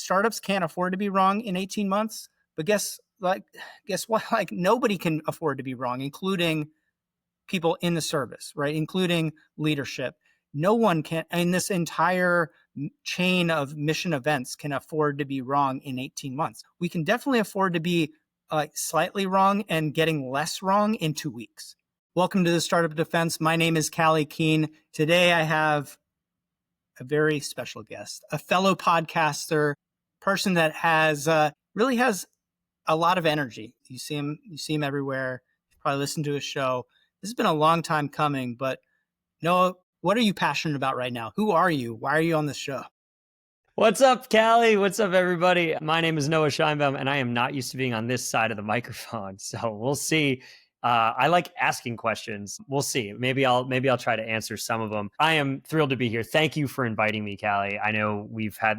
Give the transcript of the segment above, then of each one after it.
startups can't afford to be wrong in 18 months, but guess what? Like nobody can afford to be wrong, including people in the service, right? Including leadership. No one can, in this entire chain of mission events, can afford to be wrong in 18 months. We can definitely afford to be slightly wrong and getting less wrong in 2 weeks. Welcome to the Startup Defense. My name is Callye Keen. Today I have a very special guest, a fellow podcaster, person that really has a lot of energy. You see him everywhere. You probably listen to his show. This has been a long time coming, but Noah, what are you passionate about right now? Who are you? Why are you on this show? What's up, Callye? What's up, everybody? My name is Noah Sheinbaum, and I am not used to being on this side of the microphone. So we'll see. I like asking questions. We'll see. Maybe I'll try to answer some of them. I am thrilled to be here. Thank you for inviting me, Callye. I know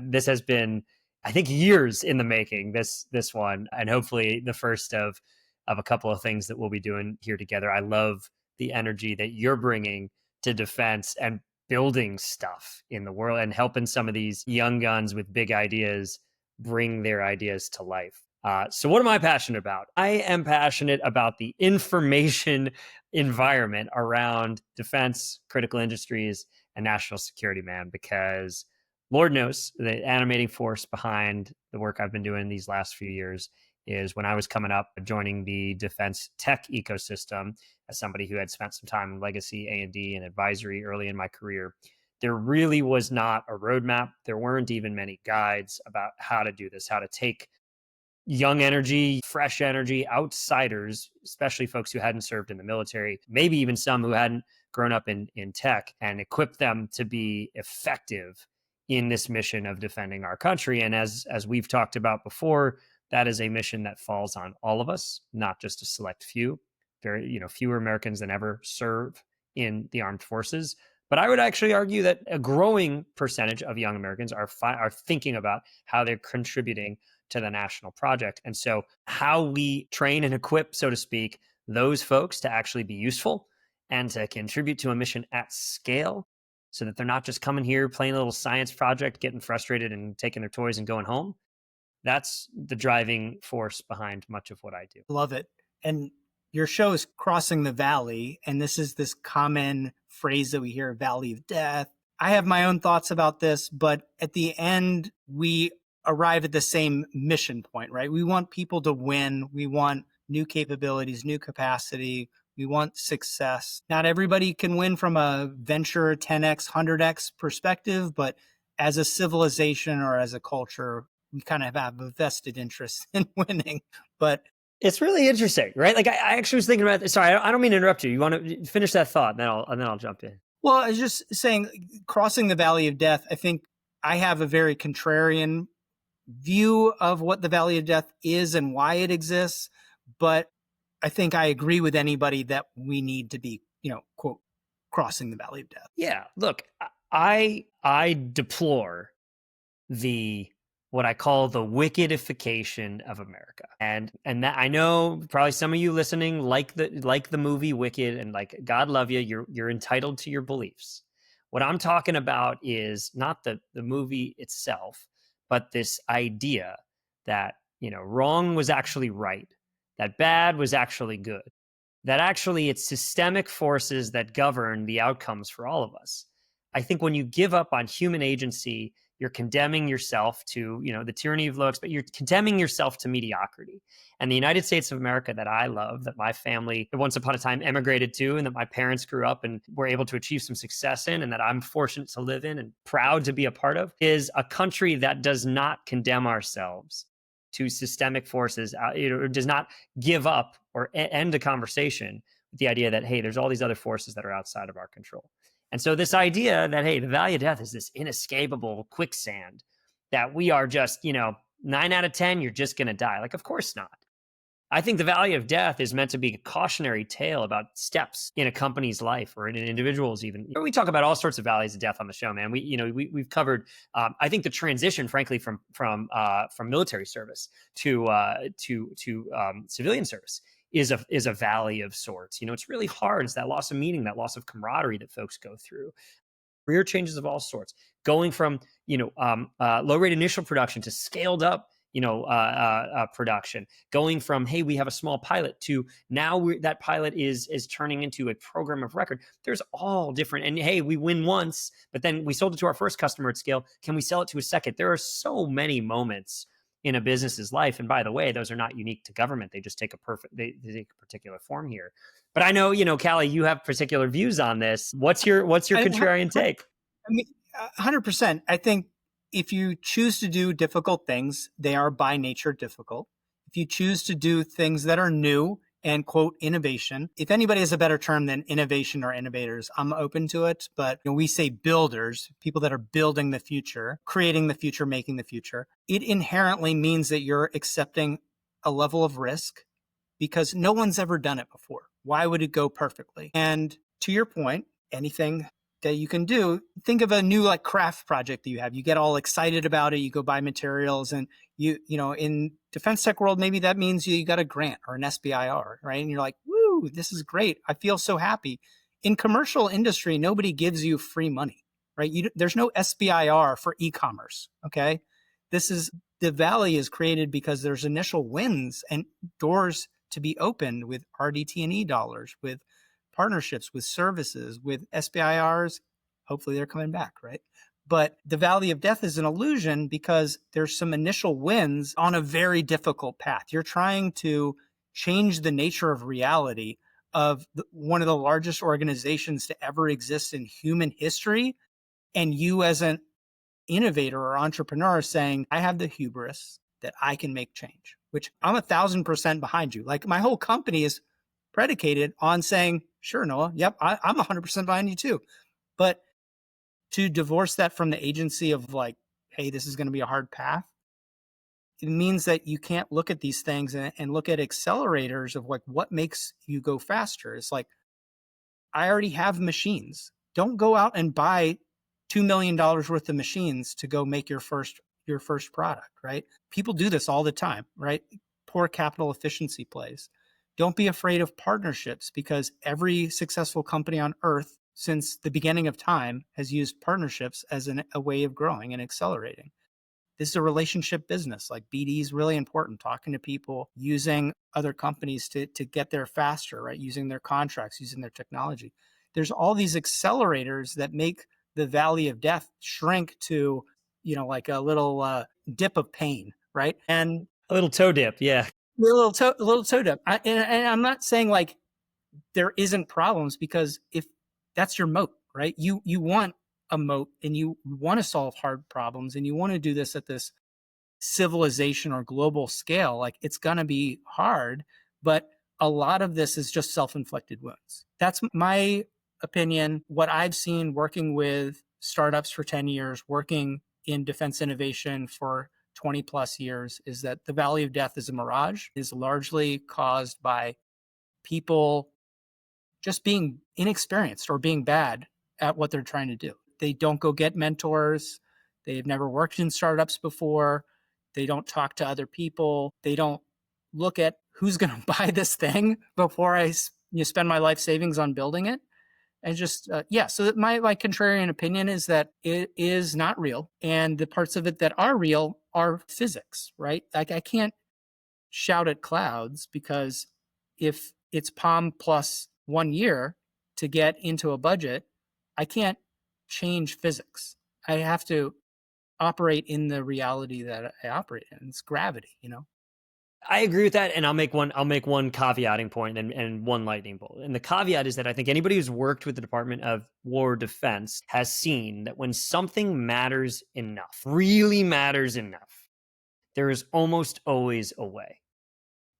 this has been, I think, years in the making, this one, and hopefully the first of a couple of things that we'll be doing here together. I love the energy that you're bringing to defense and building stuff in the world and helping some of these young guns with big ideas bring their ideas to life. So what am I passionate about? I am passionate about the information environment around defense, critical industries, and national security, man, because Lord knows the animating force behind the work I've been doing these last few years is when I was coming up, joining the defense tech ecosystem as somebody who had spent some time in legacy A&D and advisory early in my career. There really was not a roadmap. There weren't even many guides about how to do this, how to take young energy, fresh energy, outsiders, especially folks who hadn't served in the military, maybe even some who hadn't grown up in tech, and equip them to be effective in this mission of defending our country. And as we've talked about before, that is a mission that falls on all of us, not just a select few. Fewer Americans than ever serve in the armed forces. But I would actually argue that a growing percentage of young Americans are thinking about how they're contributing to the national project. And so how we train and equip, so to speak, those folks to actually be useful and to contribute to a mission at scale so that they're not just coming here, playing a little science project, getting frustrated and taking their toys and going home. That's the driving force behind much of what I do. Love it. And your show is Crossing the Valley, and this is this common phrase that we hear, Valley of Death. I have my own thoughts about this, but at the end, we arrive at the same mission point, right? We want people to win. We want new capabilities, new capacity. We want success. Not everybody can win from a venture 10x, 100x perspective, but as a civilization or as a culture, we kind of have a vested interest in winning. But it's really interesting, right? Like I actually was thinking about this. Sorry, I don't mean to interrupt you. You want to finish that thought, and then I'll jump in. Well, I was just saying, crossing the Valley of Death, I think I have a very contrarian view of what the Valley of Death is and why it exists. But I think I agree with anybody that we need to be, quote, crossing the Valley of Death. Yeah. Look, I deplore what I call the wickedification of America. And that, I know probably some of you listening like the movie Wicked, and like, God love you, you're entitled to your beliefs. What I'm talking about is not the movie itself, but this idea that, wrong was actually right, that bad was actually good, that actually it's systemic forces that govern the outcomes for all of us. I think when you give up on human agency, you're condemning yourself to, the tyranny of low expectations. You're condemning yourself to mediocrity. And the United States of America that I love, that my family once upon a time emigrated to, and that my parents grew up and were able to achieve some success in, and that I'm fortunate to live in and proud to be a part of, is a country that does not condemn ourselves to systemic forces, does not give up or end a conversation with the idea that, hey, there's all these other forces that are outside of our control. And so this idea that, hey, the Valley of Death is this inescapable quicksand that we are just, 9 out of 10, you're just going to die. Like, of course not. I think the Valley of Death is meant to be a cautionary tale about steps in a company's life or in an individual's even. We talk about all sorts of valleys of death on the show, man. We've covered, I think the transition, frankly, from military service to civilian service is a valley of sorts. It's really hard. It's that loss of meaning, that loss of camaraderie that folks go through. Career changes of all sorts, going from low rate initial production to scaled up, production, going from, hey, we have a small pilot to now that pilot is turning into a program of record. There's all different, and hey, we win once, but then we sold it to our first customer at scale. Can we sell it to a second? There are so many moments in a business's life. And by the way, those are not unique to government. They just take they take a particular form here. But I know, Callye, you have particular views on this. What's your contrarian take? I mean, 100%. I think if you choose to do difficult things, they are by nature difficult. If you choose to do things that are new and quote innovation, if anybody has a better term than innovation or innovators, I'm open to it. But we say builders, people that are building the future, creating the future, making the future. It inherently means that you're accepting a level of risk because no one's ever done it before. Why would it go perfectly? And to your point, anything that you can do, think of a new like craft project that you have. You get all excited about it. You go buy materials, and in defense tech world, maybe that means you got a grant or an SBIR, right? And you're like, woo, this is great. I feel so happy. In commercial industry, nobody gives you free money, right? There's no SBIR for e-commerce. Okay. The valley is created because there's initial wins and doors to be opened with RDT&E dollars, with partnerships, with services, with SBIRs. Hopefully they're coming back, right? But the valley of death is an illusion because there's some initial wins on a very difficult path. You're trying to change the nature of reality of one of the largest organizations to ever exist in human history. And you as an innovator or entrepreneur saying, I have the hubris that I can make change, which I'm 1,000% behind you. Like my whole company is predicated on saying, sure, Noah, yep, I'm 100% behind you too. But to divorce that from the agency of like, hey, this is going to be a hard path, it means that you can't look at these things and look at accelerators of like what makes you go faster. It's like, I already have machines. Don't go out and buy $2 million worth of machines to go make your first product, right? People do this all the time, right? Poor capital efficiency plays. Don't be afraid of partnerships because every successful company on earth since the beginning of time has used partnerships as a way of growing and accelerating. This is a relationship business. Like BD is really important, talking to people, using other companies to get there faster, right? Using their contracts, using their technology. There's all these accelerators that make the valley of death shrink to, like a little dip of pain, right? And a little toe dip, yeah. A little toe dip. And I'm not saying like there isn't problems, because if that's your moat, right? You want a moat and you want to solve hard problems and you want to do this at this civilization or global scale. Like it's going to be hard, but a lot of this is just self-inflicted wounds. That's my opinion. What I've seen working with startups for 10 years, working in defense innovation for 20 plus years, is that the valley of death is a mirage, is largely caused by people just being inexperienced or being bad at what they're trying to do. They don't go get mentors. They've never worked in startups before. They don't talk to other people. They don't look at who's going to buy this thing before I spend my life savings on building it. And just, so my contrarian opinion is that it is not real. And the parts of it that are real are physics, right? Like I can't shout at clouds, because if it's Palm plus 1 year to get into a budget, I can't change physics. I have to operate in the reality that I operate in. It's gravity, I agree with that, and I'll make one caveating point and one lightning bolt. And the caveat is that I think anybody who's worked with the Department of War Defense has seen that when something matters enough, really matters enough, there is almost always a way.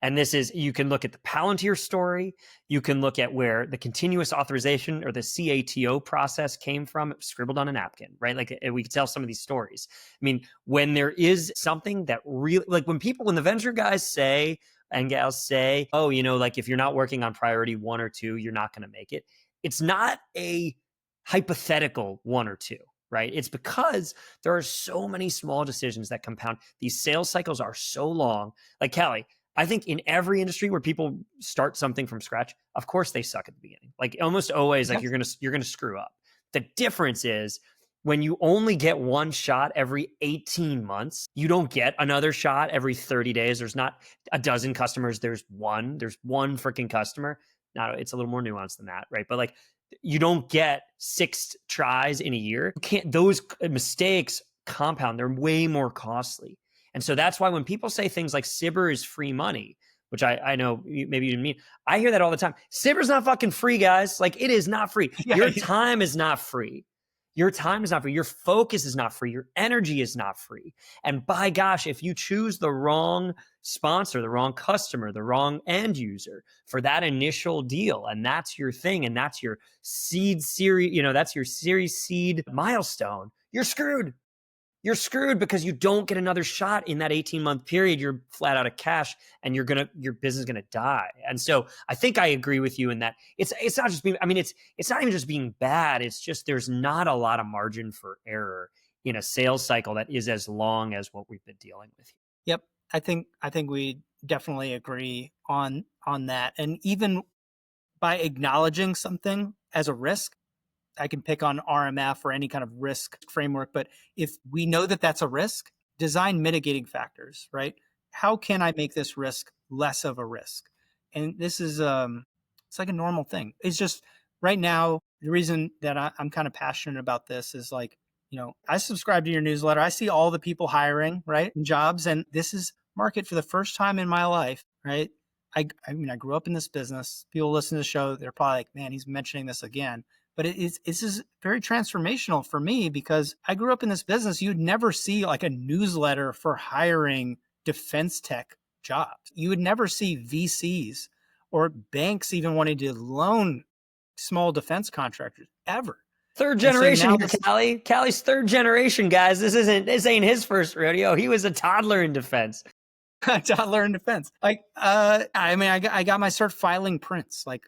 And this is, you can look at the Palantir story. You can look at where the continuous authorization or the CATO process came from. It was scribbled on a napkin, right? Like we could tell some of these stories. I mean, when there is something that really, like when the venture guys say and gals say, oh, like if you're not working on priority 1 or 2, you're not going to make it. It's not a hypothetical 1 or 2. Right? It's because there are so many small decisions that compound. These sales cycles are so long. Like Callye, I think in every industry where people start something from scratch, of course they suck at the beginning. Like almost always, like you're gonna screw up. The difference is when you only get one shot every 18 months, you don't get another shot every 30 days. There's not a dozen customers. There's one freaking customer. Now it's a little more nuanced than that, right? But like, you don't get 6 tries in a year. You can't, those mistakes compound. They're way more costly. And so that's why when people say things like SBIR is free money, which I know maybe you didn't mean, I hear that all the time. SBIR's not fucking free, guys. Like, it is not free. Yeah. Your time is not free. Your time is not free. Your focus is not free. Your energy is not free. And by gosh, if you choose the wrong sponsor, the wrong customer, the wrong end user for that initial deal, and that's your thing, and that's your seed series, that's your series seed milestone, you're screwed. You're screwed because you don't get another shot in that 18-month period. You're flat out of cash, and your business is gonna die. And so I think I agree with you in that it's not just being, it's not even just being bad. It's just there's not a lot of margin for error in a sales cycle that is as long as what we've been dealing with. Yep. I think we definitely agree on that. And even by acknowledging something as a risk, I can pick on RMF or any kind of risk framework, but if we know that that's a risk, design mitigating factors, right? How can I make this risk less of a risk? And this is, it's like a normal thing. It's just right now, the reason that I'm kind of passionate about this is like, I subscribe to your newsletter. I see all the people hiring, right, in jobs. And this is market for the first time in my life, right? I grew up in this business. People listen to the show. They're probably like, man, he's mentioning this again. But this is very transformational for me because I grew up in this business. You'd never see like a newsletter for hiring defense tech jobs. You would never see VCs or banks even wanting to loan small defense contractors ever. Third generation so here, Callye. Callye's third generation, guys. This ain't his first rodeo. He was a toddler in defense. Toddler in defense. Like, I got my start filing prints, like,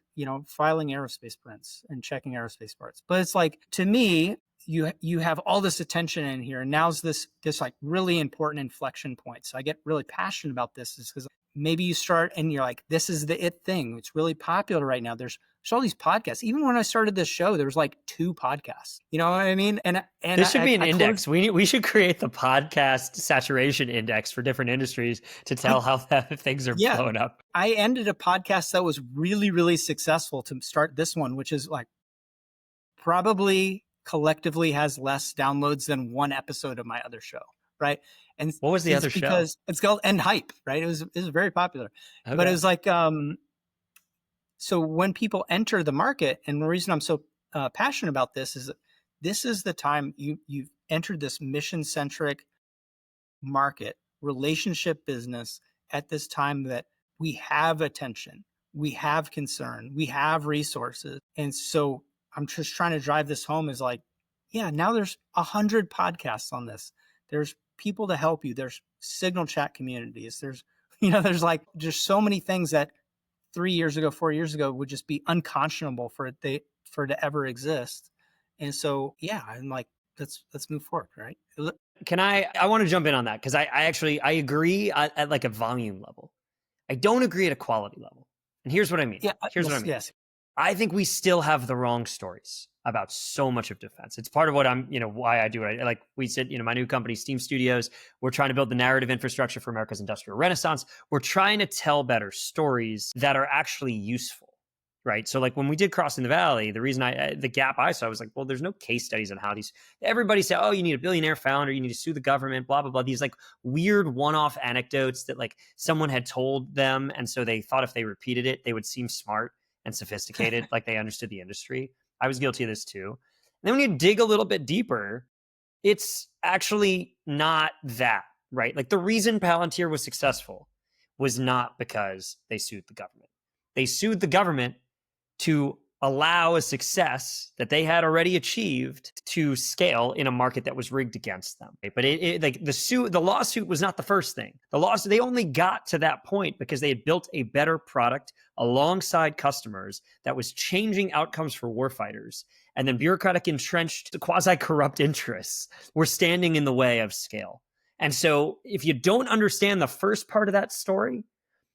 filing aerospace prints and checking aerospace parts. But it's like, to me, you have all this attention in here, and now's this like really important inflection point. So I get really passionate about this is because maybe you start and you're like, this is the it thing. It's really popular right now. There's all these podcasts. Even when I started this show, there was like 2 podcasts. You know what I mean? And this should be an index. We should create the podcast saturation index for different industries to tell how things are blowing up. I ended a podcast that was really, really successful to start this one, which is like probably collectively has less downloads than one episode of my other show, right? And what was the other show? Because it's called End Hype, right? It was very popular, okay. But it was like, so when people enter the market, and the reason I'm so passionate about this is that this is the time you've entered this mission-centric market, relationship business at this time that we have attention, we have concern, we have resources. And so I'm just trying to drive this home is like, yeah, now there's 100 podcasts on this. There's people to help you. There's signal chat communities. There's so many things that 3 years ago, 4 years ago would just be unconscionable for it to ever exist. And so, yeah, I'm like, let's move forward, right? I want to jump in on that because I agree at like a volume level. I don't agree at a quality level. And here's what I mean. Yes. I think we still have the wrong stories about so much of defense. It's part of what why I do it. Like we said, my new company, Steam Studios, we're trying to build the narrative infrastructure for America's industrial renaissance. We're trying to tell better stories that are actually useful, right? So like when we did Crossing the Valley, the reason the gap I saw was like, well, there's no case studies on how everybody said, oh, you need a billionaire founder, you need to sue the government, blah, blah, blah. These like weird one-off anecdotes that like someone had told them. And so they thought if they repeated it, they would seem smart and sophisticated, like they understood the industry. I was guilty of this too. And then when you dig a little bit deeper, it's actually not that, right? Like the reason Palantir was successful was not because they sued the government. They sued the government to allow a success that they had already achieved to scale in a market that was rigged against them. But the lawsuit was not the first thing. They only got to that point because they had built a better product alongside customers that was changing outcomes for warfighters. And then bureaucratic entrenched quasi-corrupt interests were standing in the way of scale. And so if you don't understand the first part of that story,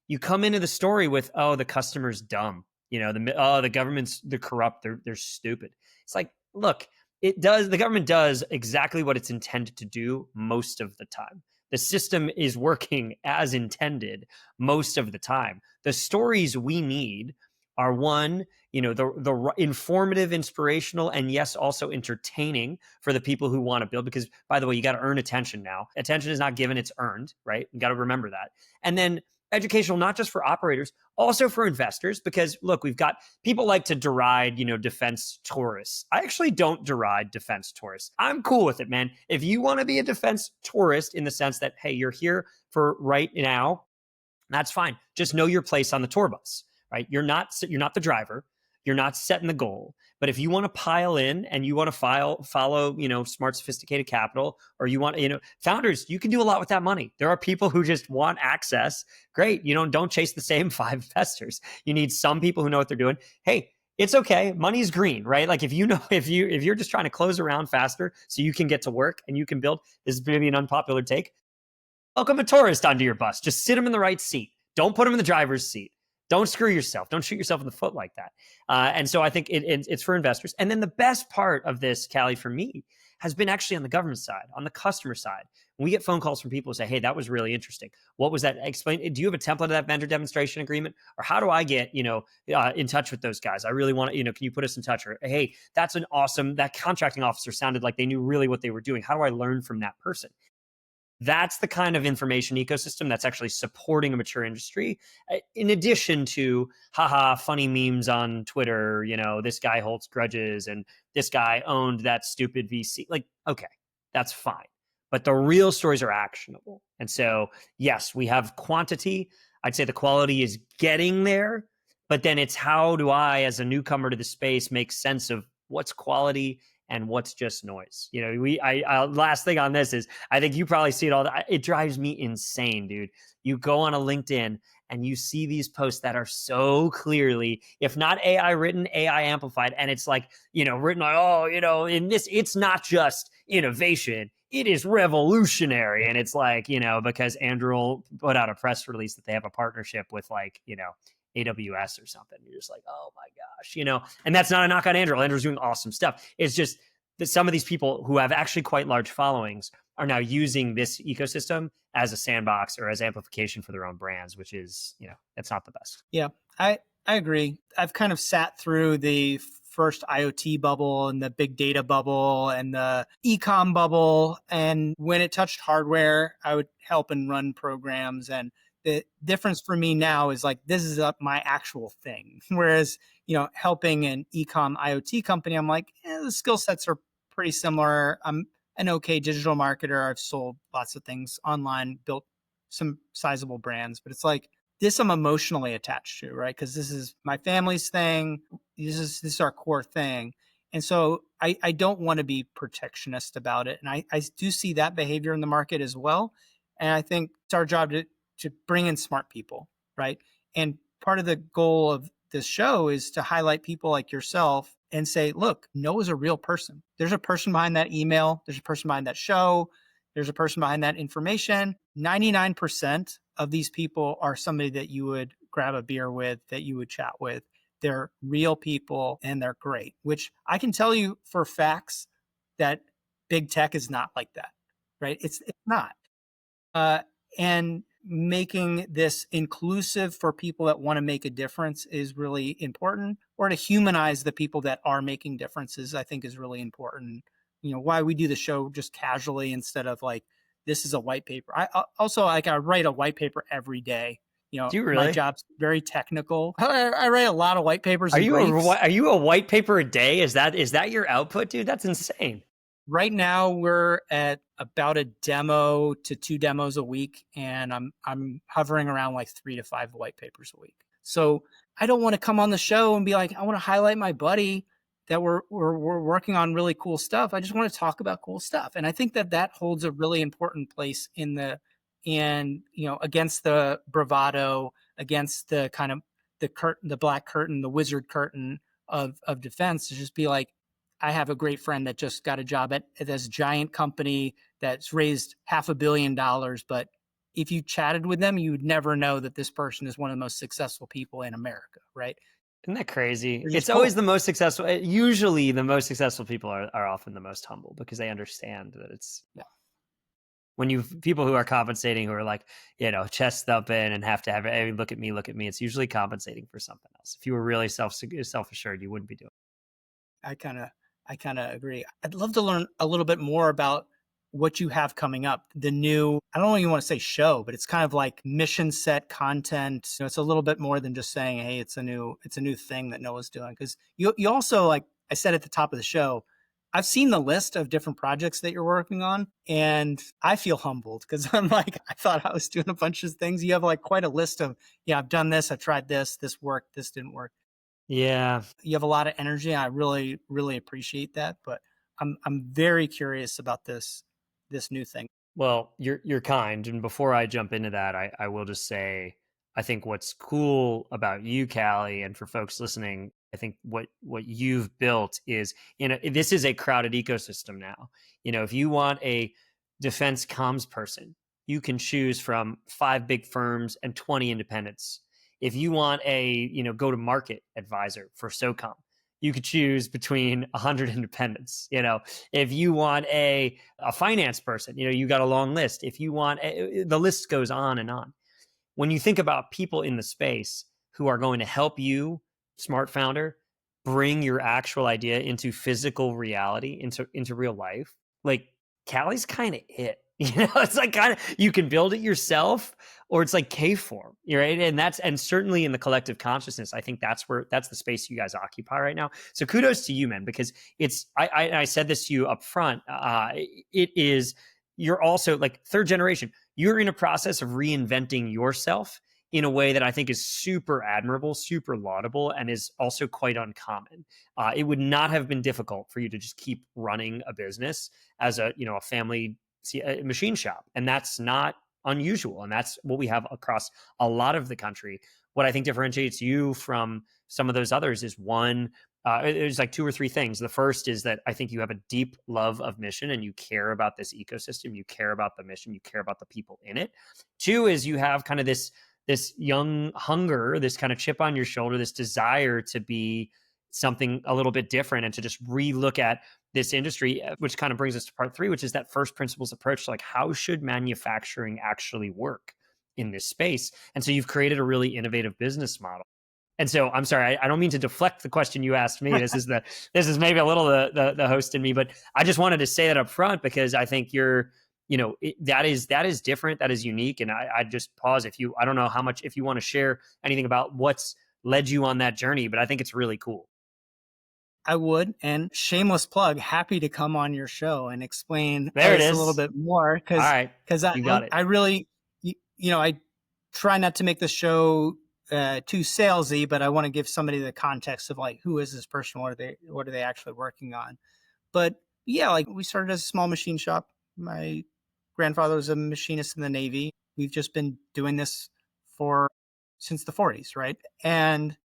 you come into the story with, oh, the customer's dumb. The government's, they're corrupt. They're stupid. It's like, look, The government does exactly what it's intended to do most of the time. The system is working as intended most of the time. The stories we need are one, the informative, inspirational, and yes, also entertaining for the people who want to build. Because by the way, you got to earn attention now. Attention is not given, it's earned, right? You got to remember that. And then educational, not just for operators, also for investors, because look, we've got people like to deride, defense tourists. I actually don't deride defense tourists. I'm cool with it, man. If you want to be a defense tourist in the sense that, hey, you're here for right now, that's fine. Just know your place on the tour bus, right? You're not the driver. You're not setting the goal. But if you want to pile in and you want to follow, smart, sophisticated capital, or you want, founders, you can do a lot with that money. There are people who just want access. Great. Don't chase the same 5 investors. You need some people who know what they're doing. Hey, it's okay. Money's green, right? Like if you're just trying to close around faster so you can get to work and you can build, this is maybe an unpopular take. Welcome a tourist onto your bus. Just sit him in the right seat. Don't put him in the driver's seat. Don't screw yourself. Don't shoot yourself in the foot like that. And so I think it's for investors. And then the best part of this, Callye, for me, has been actually on the government side, on the customer side. When we get phone calls from people who say, hey, that was really interesting. What was that? Explain. Do you have a template of that vendor demonstration agreement? Or how do I get, in touch with those guys? I really want to, can you put us in touch? Or, hey, that contracting officer sounded like they knew really what they were doing. How do I learn from that person? That's the kind of information ecosystem that's actually supporting a mature industry. In addition to, funny memes on Twitter, this guy holds grudges and this guy owned that stupid VC. Like, okay, that's fine. But the real stories are actionable. And so, yes, we have quantity. I'd say the quality is getting there. But then it's how do I, as a newcomer to the space, make sense of what's quality and what's just noise. Last thing on this is, I think you probably see it all. It drives me insane, dude. You go on a LinkedIn and you see these posts that are so clearly, if not AI written, AI amplified. And it's like, written like, in this, it's not just innovation, it is revolutionary. And it's like, because Andrew put out a press release that they have a partnership with AWS or something. You're just like, oh my gosh, and that's not a knock on Andrew. Andrew's doing awesome stuff. It's just that some of these people who have actually quite large followings are now using this ecosystem as a sandbox or as amplification for their own brands, which is, it's not the best. Yeah, I agree. I've kind of sat through the first IoT bubble and the big data bubble and the e-com bubble. And when it touched hardware, I would help and run programs. And the difference for me now is like, this is my actual thing. Whereas, helping an e-com IoT company, I'm like, the skill sets are pretty similar. I'm an okay digital marketer. I've sold lots of things online, built some sizable brands, but it's like this I'm emotionally attached to, right? Because this is my family's thing. This is our core thing. And so I don't want to be protectionist about it. And I do see that behavior in the market as well. And I think it's our job to bring in smart people, right? And part of the goal of this show is to highlight people like yourself and say, look, Noah's a real person. There's a person behind that email. There's a person behind that show. There's a person behind that information. 99% of these people are somebody that you would grab a beer with, that you would chat with. They're real people and they're great, which I can tell you for facts that big tech is not like that, right? It's not. And making this inclusive for people that want to make a difference is really important, or to humanize the people that are making differences, I think is really important. Why we do the show just casually instead of like, this is a white paper. I also I write a white paper every day. Do you really? My job's very technical. I write a lot of white papers. Are you a white paper a day? Is that your output, dude? That's insane. Right now we're at about a demo to 2 demos a week, and I'm hovering around like 3 to 5 white papers a week. So I don't want to come on the show and be like, I want to highlight my buddy that we're working on really cool stuff. I just want to talk about cool stuff. And I think that holds a really important place against the bravado, against the kind of the curtain, the black curtain, the wizard curtain of defense, to just be like, I have a great friend that just got a job at this giant company that's raised $500 million. But if you chatted with them, you would never know that this person is one of the most successful people in America, right? Isn't that crazy? They're just It's always cool. the most successful. Usually, the most successful people are often the most humble because they understand that it's Yeah. when you people who are compensating, who are like, chest thumping and have to have, hey, look at me. It's usually compensating for something else. If you were really self assured, you wouldn't be doing I kind of I kind of agree. I'd love to learn a little bit more about what you have coming up. The new, I don't even want to say show, but it's kind of like mission set content. It's a little bit more than just saying, "Hey, it's a new thing that Noah's doing." Because you also, like I said at the top of the show, I've seen the list of different projects that you're working on, and I feel humbled because I'm like, I thought I was doing a bunch of things. You have like quite a list of, yeah, I've done this, I've tried this worked, this didn't work. Yeah. You have a lot of energy. I really, really appreciate that. But I'm very curious about this new thing. Well, you're kind. And before I jump into that, I will just say I think what's cool about you, Callie, and for folks listening, I think what you've built is, this is a crowded ecosystem now. If you want a defense comms person, you can choose from 5 big firms and 20 independents. If you want a, go to market advisor for SOCOM, you could choose between 100 independents. If you want a finance person, you got a long list. If you want the list goes on and on. When you think about people in the space who are going to help you, smart founder, bring your actual idea into physical reality, into real life, like Callie's kind of it. It's like kind of, you can build it yourself, or it's like Kform, right? And certainly in the collective consciousness, I think that's the space you guys occupy right now. So kudos to you, man, because I said this to you up front. It is, you're also like third generation. You're in a process of reinventing yourself in a way that I think is super admirable, super laudable, and is also quite uncommon. It would not have been difficult for you to just keep running a business as a family machine shop, and that's not unusual, and that's what we have across a lot of the country. What I think differentiates you from some of those others is one, there's like 2 or 3 things. The first is that I think you have a deep love of mission and you care about this ecosystem, you care about the mission, you care about the people in it. Two is you have kind of this young hunger, this kind of chip on your shoulder, this desire to be something a little bit different and to just relook at this industry, which kind of brings us to part 3, which is that first principles approach to like, how should manufacturing actually work in this space? And so you've created a really innovative business model. And so I'm sorry, I don't mean to deflect the question you asked me. This is maybe a little the host in me, but I just wanted to say that up front because I think that is different, that is unique. And I just pause I don't know how much, if you want to share anything about what's led you on that journey, but I think it's really cool. I would, and shameless plug, happy to come on your show and explain There it this a little is. bit more All because right. You got it. I really, I try not to make the show too salesy, but I want to give somebody the context of like, who is this person? What are they actually working on? But yeah, like we started as a small machine shop. My grandfather was a machinist in the Navy. We've just been doing this since the 40s, right? And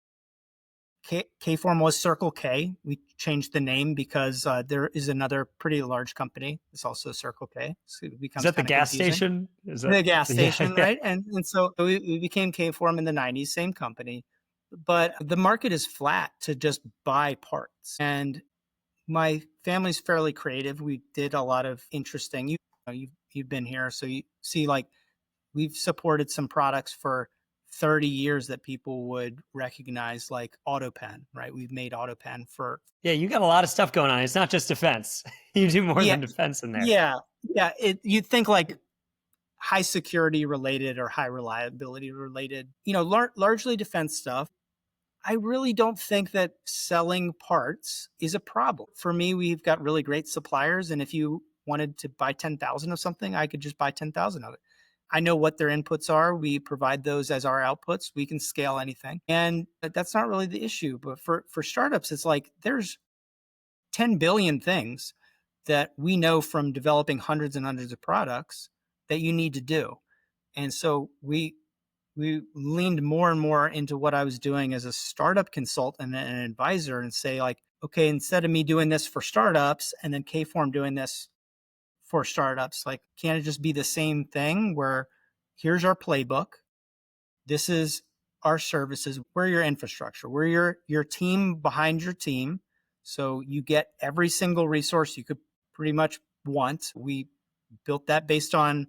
Kform was Circle K. We changed the name because there is another pretty large company. It's also Circle K. So it Is becomes that the kind of gas confusing. station? Is that The gas yeah, station, yeah. right? And so we became Kform in the 90s, same company. But the market is flat to just buy parts. And my family's fairly creative. We did a lot of interesting, you've been here. So you see, like, we've supported some products for 30 years that people would recognize, like AutoPen, right? We've made AutoPen for, Yeah, you got a lot of stuff going on. It's not just defense. You do more yeah, than defense in there. yeah, yeah. You'd think like high security related or high reliability related, largely defense stuff. I really don't think that selling parts is a problem. For me, we've got really great suppliers. And if you wanted to buy 10,000 of something, I could just buy 10,000 of it. I know what their inputs are. We provide those as our outputs. We can scale anything. And that's not really the issue. But for startups, it's like there's 10 billion things that we know from developing hundreds and hundreds of products that you need to do. And so we leaned more and more into what I was doing as a startup consultant and an advisor and say like, okay, instead of me doing this for startups and then Kform doing this for startups, like, can't it just be the same thing where here's our playbook? This is our services. We're your infrastructure. We're your team behind your team. So you get every single resource you could pretty much want. We built that based on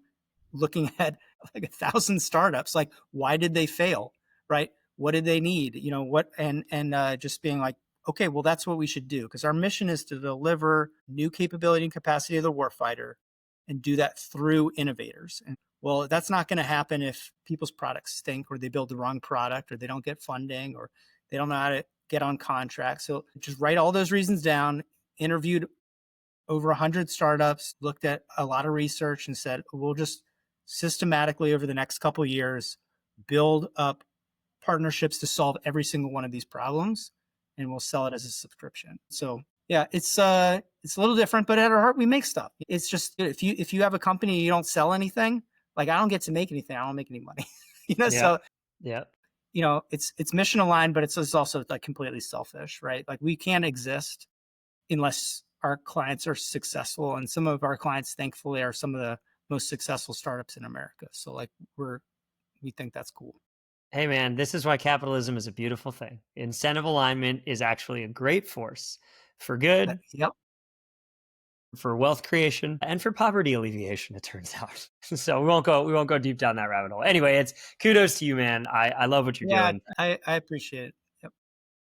looking at like 1,000 startups. Like, why did they fail? Right? What did they need? What, and just being like, okay, well, that's what we should do, because our mission is to deliver new capability and capacity of the warfighter and do that through innovators. And well, that's not going to happen if people's products stink, or they build the wrong product, or they don't get funding, or they don't know how to get on contracts. So just write all those reasons down, interviewed over 100 startups, looked at a lot of research, and said, we'll just systematically over the next couple of years build up partnerships to solve every single one of these problems, and we'll sell it as a subscription. So yeah, it's a little different, but at our heart, we make stuff. It's just, if you have a company and you don't sell anything, like, I don't get to make anything. I don't make any money. Yeah. So Yeah. it's mission aligned, but it's also like completely selfish, right? Like, we can't exist unless our clients are successful, and some of our clients, thankfully, are some of the most successful startups in America. So like, we think that's cool. Hey man, this is why capitalism is a beautiful thing. Incentive alignment is actually a great force for good, Yep. for wealth creation, and for poverty alleviation, it turns out. So we won't go deep down that rabbit hole. Anyway, it's kudos to you, man. I love what you're Yeah, doing. I appreciate it. Yep.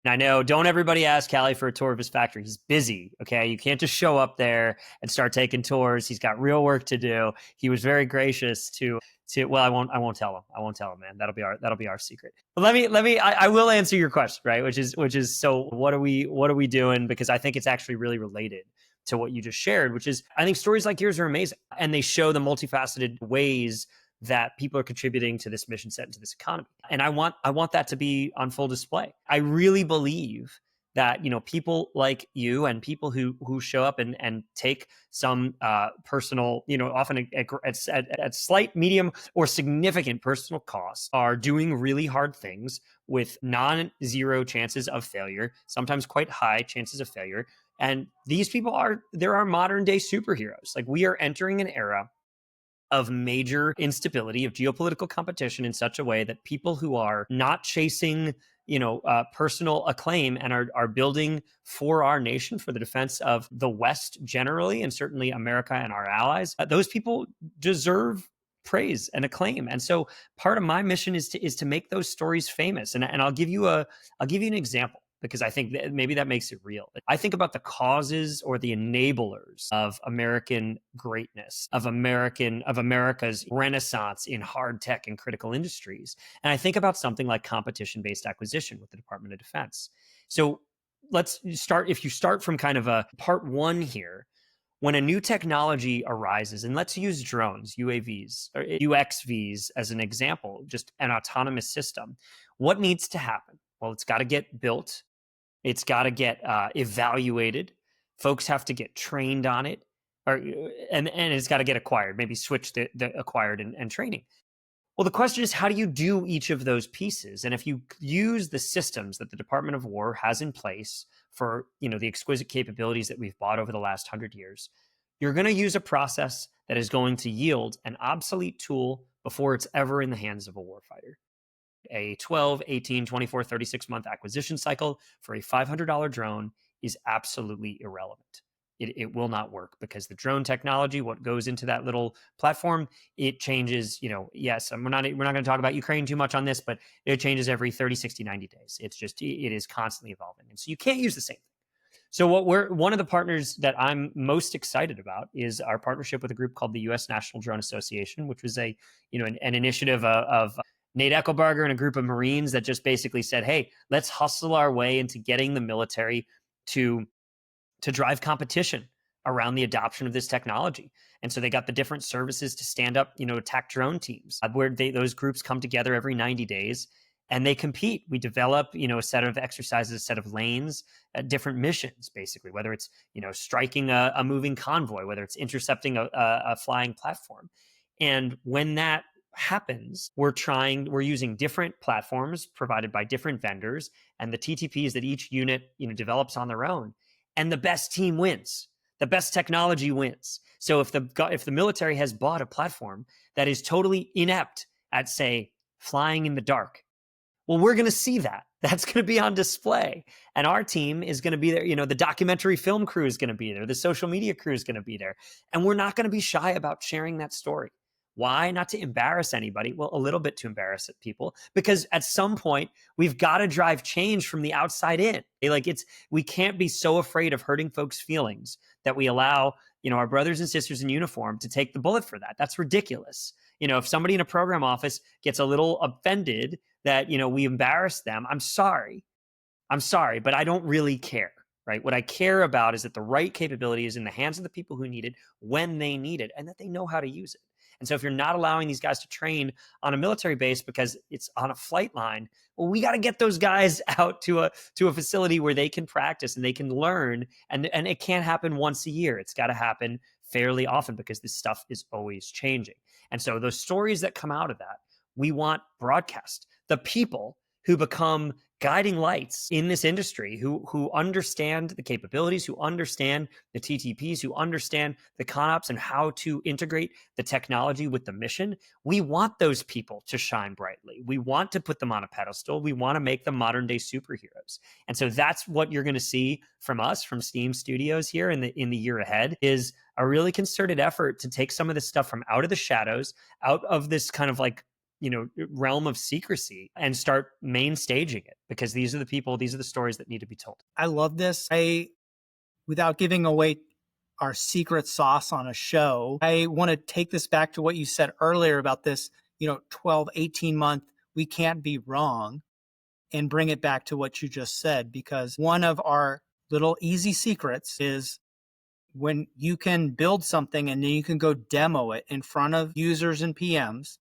And I know, don't everybody ask Callye for a tour of his factory. He's busy, okay? You can't just show up there and start taking tours. He's got real work to do. He was very gracious to well, I won't tell him. I won't tell him, man. That'll be our secret. But I will answer your question, right? Which is so what are we doing? Because I think it's actually really related to what you just shared, which is, I think stories like yours are amazing, and they show the multifaceted ways that people are contributing to this mission set, into this economy. And I want that to be on full display. I really believe that, people like you and people who show up and take some personal, often at slight, medium, or significant personal costs, are doing really hard things with non-zero chances of failure, sometimes quite high chances of failure. And these people are modern day superheroes. Like, we are entering an era of major instability, of geopolitical competition, in such a way that people who are not chasing, personal acclaim, and are building for our nation, for the defense of the West generally, and certainly America and our allies, those people deserve praise and acclaim. And so part of my mission is to make those stories famous. And I'll give you an example, because I think that maybe that makes it real. I think about the causes or the enablers of American greatness, of America's renaissance in hard tech and critical industries. And I think about something like competition-based acquisition with the Department of Defense. So if you start from kind of a part one here, when a new technology arises, and let's use drones, UAVs, or UXVs as an example, just an autonomous system, what needs to happen? Well, it's got to get built. It's got to get evaluated. Folks have to get trained on it, and it's got to get acquired. Maybe switch the acquired and training. Well, the question is, how do you do each of those pieces? And if you use the systems that the Department of War has in place for, the exquisite capabilities that we've bought over the last 100 years, you're going to use a process that is going to yield an obsolete tool before it's ever in the hands of a warfighter. A 12, 18, 24, 36-month acquisition cycle for a $500 drone is absolutely irrelevant. It will not work, because the drone technology, what goes into that little platform, it changes, yes, we're not going to talk about Ukraine too much on this, but it changes every 30, 60, 90 days. It is constantly evolving. And so you can't use the same thing. So one of the partners that I'm most excited about is our partnership with a group called the U.S. National Drone Association, which was an initiative of Nate Eckelbarger and a group of Marines that just basically said, hey, let's hustle our way into getting the military to drive competition around the adoption of this technology. And so they got the different services to stand up, attack drone teams, where those groups come together every 90 days and they compete. We develop, a set of exercises, a set of lanes, different missions, basically, whether it's, striking a moving convoy, whether it's intercepting a flying platform. And when that happens, we're using different platforms provided by different vendors and the TTPs that each unit, develops on their own. And the best team wins. The best technology wins. So if the military has bought a platform that is totally inept at, say, flying in the dark, Well, we're going to see that. That's going to be on display. And our team is going to be there. You know, the documentary film crew is going to be there. The social media crew is going to be there. And we're not going to be shy about sharing that story. Why? Not to embarrass anybody. Well, a little bit to embarrass people, because at some point we've got to drive change from the outside in. Like we can't be so afraid of hurting folks' feelings that we allow, you know, our brothers and sisters in uniform to take the bullet for that. That's ridiculous. You know, if somebody in a program office gets a little offended that, you know, we embarrass them, I'm sorry, but I don't really care, right? What I care about is that the right capability is in the hands of the people who need it when they need it, and that they know how to use it. And so if you're not allowing these guys to train on a military base because it's on a flight line, well, we got to get those guys out to a facility where they can practice and they can learn. And it can't happen once a year. It's got to happen fairly often because this stuff is always changing. And so those stories that come out of that, we want broadcast. The people who become guiding lights in this industry, who understand the capabilities, who understand the TTPs, who understand the ConOps and how to integrate the technology with the mission. We want those people to shine brightly. We want to put them on a pedestal. We want to make them modern day superheroes. And so that's what you're going to see from us, from Steam Studios here in the year ahead, is a really concerted effort to take some of this stuff from out of the shadows, out of this kind of like, you know, realm of secrecy, and start main staging it, because these are the people, these are the stories that need to be told. I love this. Without giving away our secret sauce on a show, I want to take this back to what you said earlier about this, you know, 12, 18 month, we can't be wrong, and bring it back to what you just said, because one of our little easy secrets is when you can build something and then you can go demo it in front of users and PMs,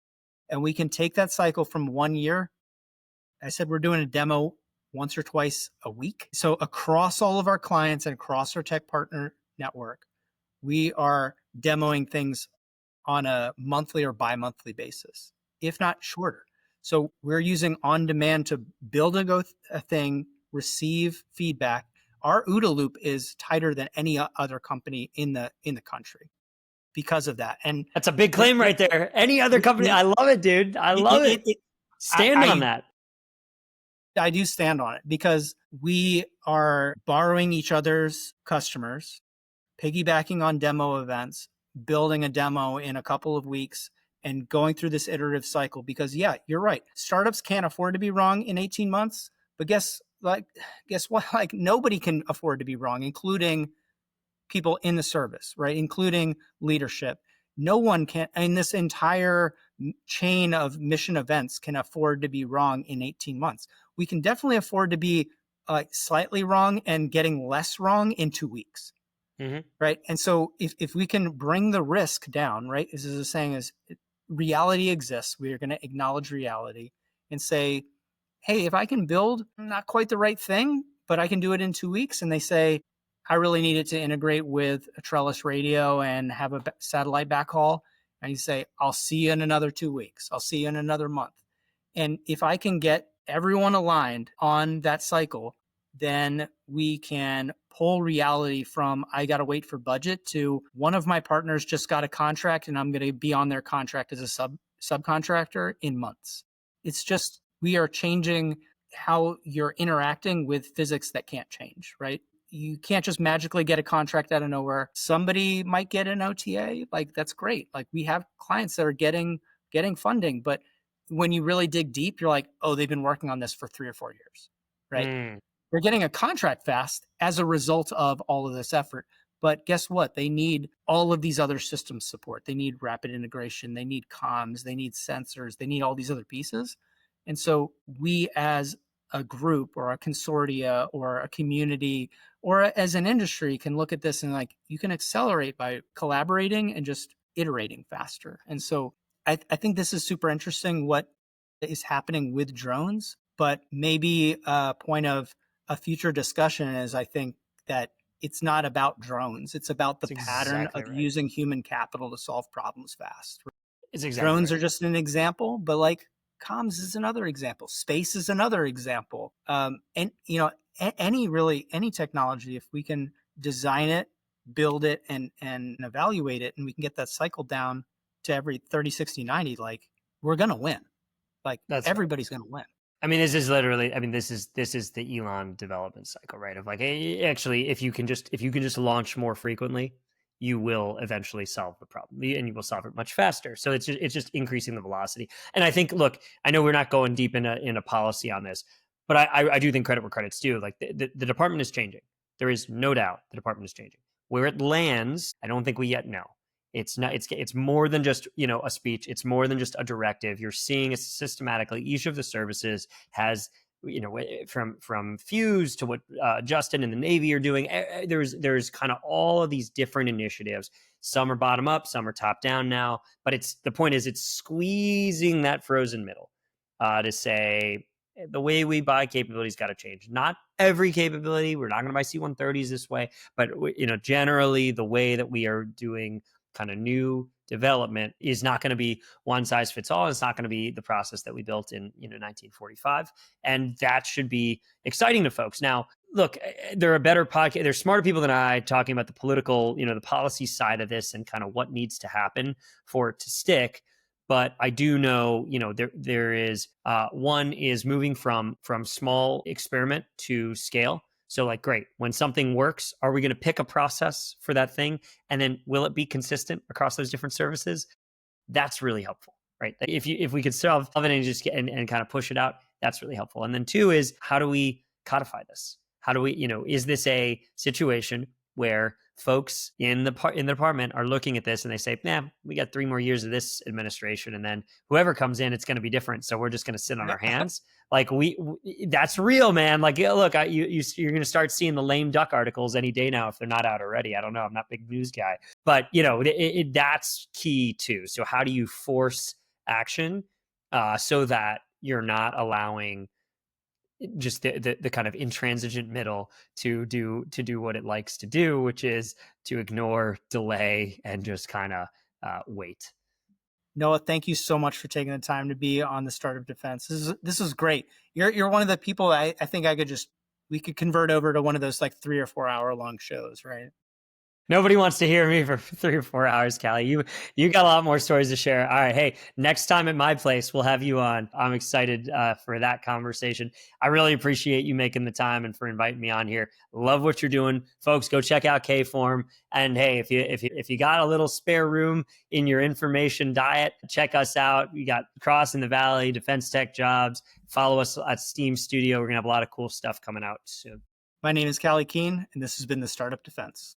and we can take that cycle from 1 year. I said we're doing a demo once or twice a week. So across all of our clients and across our tech partner network, we are demoing things on a monthly or bi-monthly basis, if not shorter. So we're using on demand to build a thing, receive feedback. Our OODA loop is tighter than any other company in the country because of that. And that's a big claim right there. Any other company, I love it, dude. I love it. Stand on that. I do stand on it, because we are borrowing each other's customers, piggybacking on demo events, building a demo in a couple of weeks, and going through this iterative cycle. Because yeah, you're right. Startups can't afford to be wrong in 18 months, but guess what? Like nobody can afford to be wrong, including people in the service, right? Including leadership. No one can, in this entire chain of mission events, can afford to be wrong in 18 months. We can definitely afford to be slightly wrong and getting less wrong in 2 weeks. Mm-hmm. Right. And so if we can bring the risk down, right, this is a saying, is reality exists. We are going to acknowledge reality and say, hey, if I can build not quite the right thing, but I can do it in 2 weeks. And they say, I really need it to integrate with a trellis radio and have a satellite backhaul. And you say, I'll see you in another 2 weeks. I'll see you in another month. And if I can get everyone aligned on that cycle, then we can pull reality from I got to wait for budget to one of my partners just got a contract and I'm going to be on their contract as a subcontractor in months. It's just, we are changing how you're interacting with physics that can't change, right? You can't just magically get a contract out of nowhere. Somebody might get an OTA. Like, that's great. Like, we have clients that are getting funding, but when you really dig deep, you're like, oh, they've been working on this for 3 or 4 years, right? They're getting a contract fast as a result of all of this effort. But guess what? They need all of these other system support. They need rapid integration. They need comms. They need sensors. They need all these other pieces. And so we as a group or a consortia or a community or as an industry can look at this and like, you can accelerate by collaborating and just iterating faster. And so I think this is super interesting what is happening with drones, but maybe a point of a future discussion is I think that it's not about drones. It's about the pattern of using human capital to solve problems fast. Drones are just an example, but like comms is another example. Space is another example. And you know, any technology, if we can design it, build it, and evaluate it, and we can get that cycle down to every 30, 60, 90, like we're going to win. Like everybody's going to win. I mean, this is literally, I mean, this is the Elon development cycle, right? Of like, actually, if you can just launch more frequently, you will eventually solve the problem, and you will solve it much faster. So it's just increasing the velocity. And I think, look, I know we're not going deep in a policy on this, but I do think credit where credit's due. Like the department is changing. There is no doubt the department is changing. Where it lands, I don't think we yet know. It's not. It's more than just a speech. It's more than just a directive. You're seeing it systematically. Each of the services has from Fuse to what Justin and the Navy are doing. There's kind of all of these different initiatives. Some are bottom up, some are top down now. But the point is it's squeezing that frozen middle to say the way we buy capabilities got to change. Not every capability. We're not going to buy C-130s this way, but generally the way that we are doing kind of new development is not going to be one size fits all. It's not going to be the process that we built in 1945, and that should be exciting to folks. Now, look, there are better podcasts. There's smarter people than I talking about the political, the policy side of this and kind of what needs to happen for it to stick. But I do know, there is one is moving from small experiment to scale. So like, great, when something works, are we going to pick a process for that thing? And then will it be consistent across those different services? That's really helpful, right? If we could solve it and just get and kind of push it out, that's really helpful. And then two is, how do we codify this? How do we, is this a situation where folks in the department are looking at this and they say, "Man, we got 3 more years of this administration, and then whoever comes in, it's going to be different. So we're just going to sit on our hands." Like that's real, man. Like, look, you're going to start seeing the lame duck articles any day now if they're not out already. I don't know. I'm not a big news guy, but that's key too. So how do you force action so that you're not allowing just the kind of intransigent middle to do what it likes to do, which is to ignore, delay, and just kind of wait. Noah, thank you so much for taking the time to be on the Startup Defense. This is great. You're one of the people I think we could convert over to one of those like 3 or 4 hour long shows, right? Nobody wants to hear me for 3 or 4 hours, Callye. You got a lot more stories to share. All right, hey, next time at my place, we'll have you on. I'm excited for that conversation. I really appreciate you making the time and for inviting me on here. Love what you're doing, folks. Go check out Kform. And hey, if you got a little spare room in your information diet, check us out. We got Cross in the Valley, Defense Tech Jobs. Follow us at Steam Studio. We're gonna have a lot of cool stuff coming out soon. My name is Callye Keen, and this has been the Startup Defense.